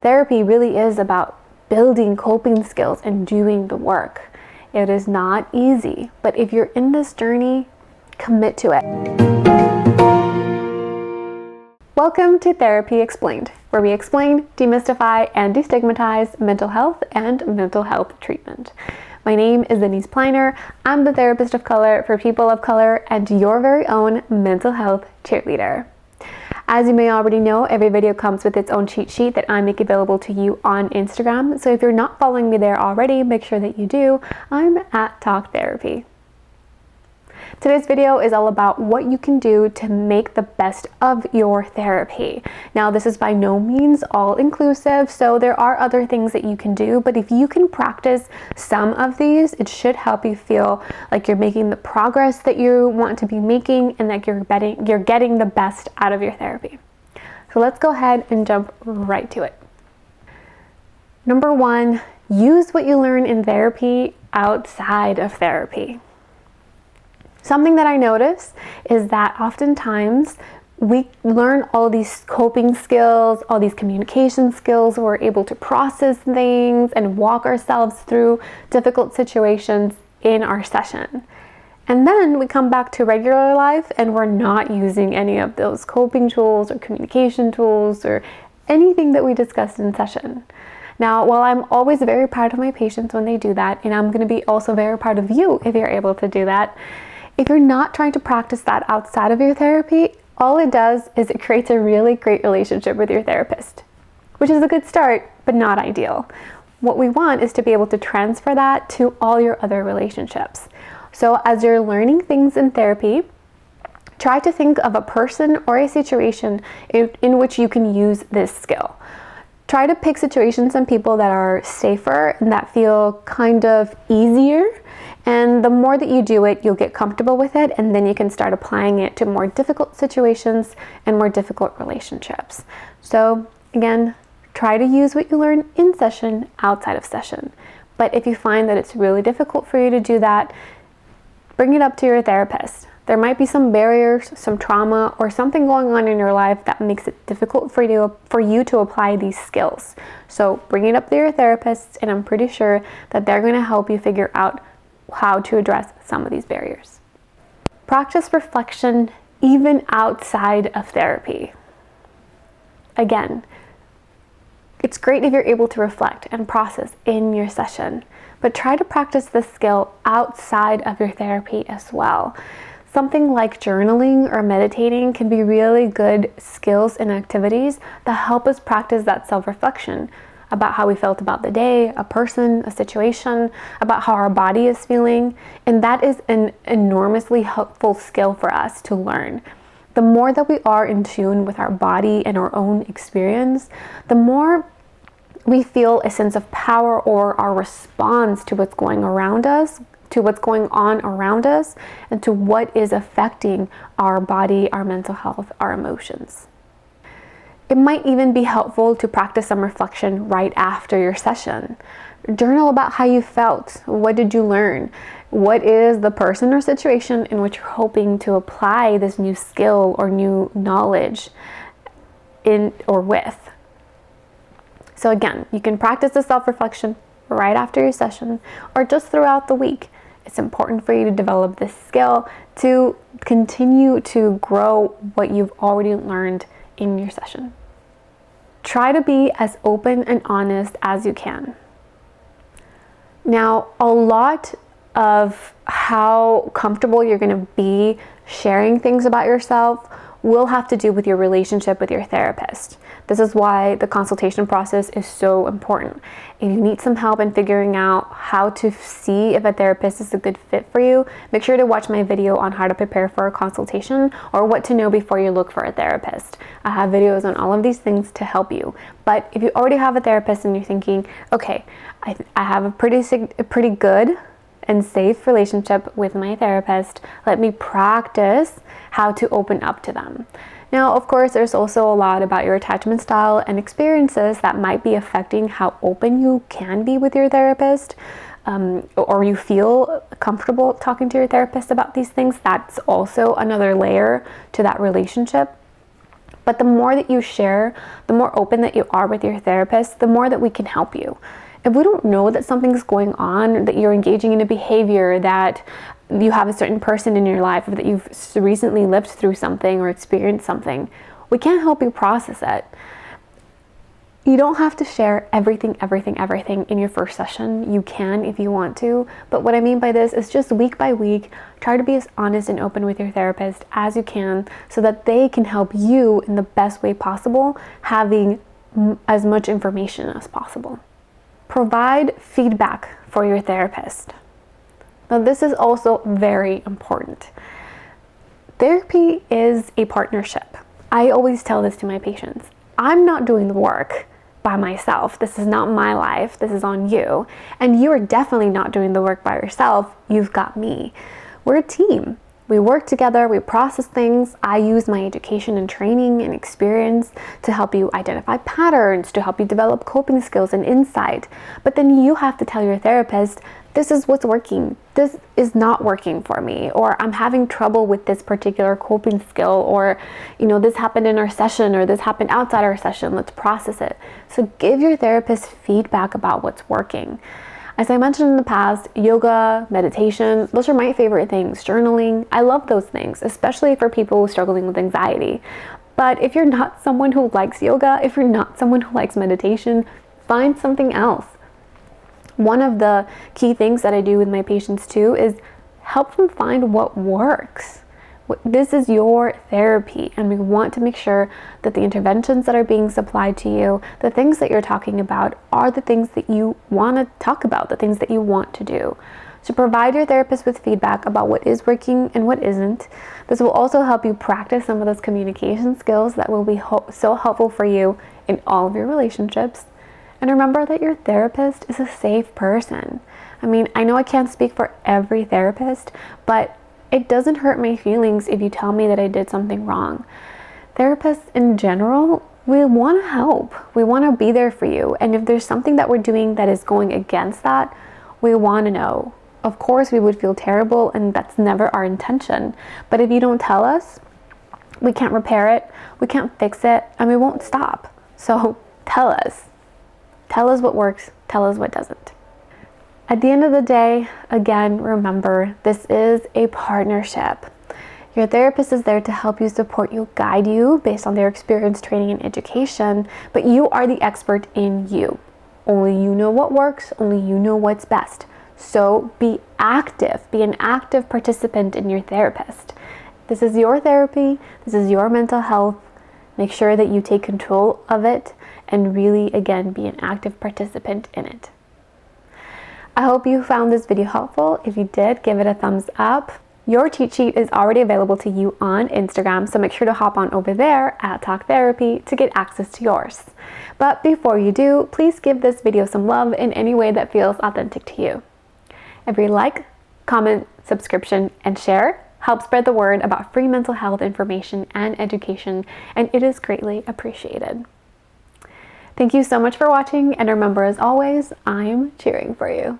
Therapy really is about building coping skills and doing the work. It is not easy, but if you're in this journey, commit to it. Welcome to Therapy Explained, where we explain, demystify, and destigmatize mental health and mental health treatment. My name is Deniss. I'm the therapist of color for people of color and your very own mental health cheerleader. As you may already know, every video comes with its own cheat sheet that I make available to you on Instagram. So if you're not following me there already, make sure that you do. I'm at Talk Therapy. Today's video is all about what you can do to make the best of your therapy. Now, this is by no means all inclusive, so there are other things that you can do, but if you can practice some of these, it should help you feel like you're making the progress that you want to be making and that you're getting the best out of your therapy. So let's go ahead and jump right to it. Number one, use what you learn in therapy outside of therapy. Something that I notice is that oftentimes we learn all these coping skills, all these communication skills, we're able to process things and walk ourselves through difficult situations in our session. And then we come back to regular life and we're not using any of those coping tools or communication tools or anything that we discussed in session. Now, while I'm always very proud of my patients when they do that, and I'm going to be also very proud of you if you're able to do that, if you're not trying to practice that outside of your therapy, all it does is it creates a really great relationship with your therapist, which is a good start, but not ideal. What we want is to be able to transfer that to all your other relationships. So as you're learning things in therapy, try to think of a person or a situation in which you can use this skill. Try to pick situations and people that are safer and that feel kind of easier. And the more that you do it, you'll get comfortable with it, and then you can start applying it to more difficult situations and more difficult relationships. So again, try to use what you learn in session outside of session. But if you find that it's really difficult for you to do that, bring it up to your therapist. There might be some barriers, some trauma, or something going on in your life that makes it difficult for you to apply these skills. So bring it up to your therapist, and I'm pretty sure that they're going to help you figure out how to address some of these barriers. Practice reflection even outside of therapy. Again, it's great if you're able to reflect and process in your session, but try to practice this skill outside of your therapy as well. Something like journaling or meditating can be really good skills and activities that help us practice that self-reflection about how we felt about the day, a person, a situation, about how our body is feeling. And that is an enormously helpful skill for us to learn. The more that we are in tune with our body and our own experience, the more we feel a sense of power or our response to what's going around us, to what's going on around us, and to what is affecting our body, our mental health, our emotions. It might even be helpful to practice some reflection right after your session. Journal about how you felt. What did you learn? What is the person or situation in which you're hoping to apply this new skill or new knowledge in or with? So again, you can practice the self-reflection right after your session or just throughout the week. It's important for you to develop this skill to continue to grow what you've already learned in your session. Try to be as open and honest as you can. Now, a lot of how comfortable you're going to be sharing things about yourself will have to do with your relationship with your therapist. This is why the consultation process is so important. If you need some help in figuring out how to see if a therapist is a good fit for you, make sure to watch my video on how to prepare for a consultation or what to know before you look for a therapist. I have videos on all of these things to help you. But if you already have a therapist and you're thinking, okay, I have a pretty good and safe relationship with my therapist, let me practice how to open up to them. Now, of course, there's also a lot about your attachment style and experiences that might be affecting how open you can be with your therapist, or you feel comfortable talking to your therapist about these things. That's also another layer to that relationship. But the more that you share, the more open that you are with your therapist, the more that we can help you. If we don't know that something's going on, that you're engaging in a behavior, that you have a certain person in your life, or that you've recently lived through something or experienced something, we can't help you process it. You don't have to share everything in your first session. You can if you want to, but what I mean by this is just week by week, try to be as honest and open with your therapist as you can so that they can help you in the best way possible, having as much information as possible. Provide feedback for your therapist. Now, this is also very important. Therapy is a partnership. I always tell this to my patients. I'm not doing the work by myself. This is not my life. This is on you. And you are definitely not doing the work by yourself. You've got me. We're a team. We work together, we process things. I use my education and training and experience to help you identify patterns, to help you develop coping skills and insight. But then you have to tell your therapist, this is what's working. This is not working for me, or I'm having trouble with this particular coping skill, or, this happened in our session, or this happened outside our session. Let's process it. So give your therapist feedback about what's working. As I mentioned in the past, yoga, meditation, those are my favorite things. Journaling, I love those things, especially for people struggling with anxiety. But if you're not someone who likes yoga, if you're not someone who likes meditation, find something else. One of the key things that I do with my patients too is help them find what works. This is your therapy, and we want to make sure that the interventions that are being supplied to you, the things that you're talking about, are the things that you want to talk about, the things that you want to do. So provide your therapist with feedback about what is working and what isn't. This will also help you practice some of those communication skills that will be so helpful for you in all of your relationships. And remember that your therapist is a safe person. I know I can't speak for every therapist, but it doesn't hurt my feelings if you tell me that I did something wrong. Therapists in general, we want to help. We want to be there for you. And if there's something that we're doing that is going against that, we want to know. Of course, we would feel terrible, and that's never our intention. But if you don't tell us, we can't repair it, we can't fix it, and we won't stop. So tell us. Tell us what works, tell us what doesn't. At the end of the day, again, remember, this is a partnership. Your therapist is there to help you, support you, guide you based on their experience, training, and education, but you are the expert in you. Only you know what works, only you know what's best. So be active, be an active participant in your therapist. This is your therapy, this is your mental health. Make sure that you take control of it and really, again, be an active participant in it. I hope you found this video helpful. If you did, give it a thumbs up. Your cheat sheet is already available to you on Instagram, so make sure to hop on over there at Talk Therapy to get access to yours. But before you do, please give this video some love in any way that feels authentic to you. Every like, comment, subscription, and share helps spread the word about free mental health information and education, and it is greatly appreciated. Thank you so much for watching, and remember, as always, I'm cheering for you.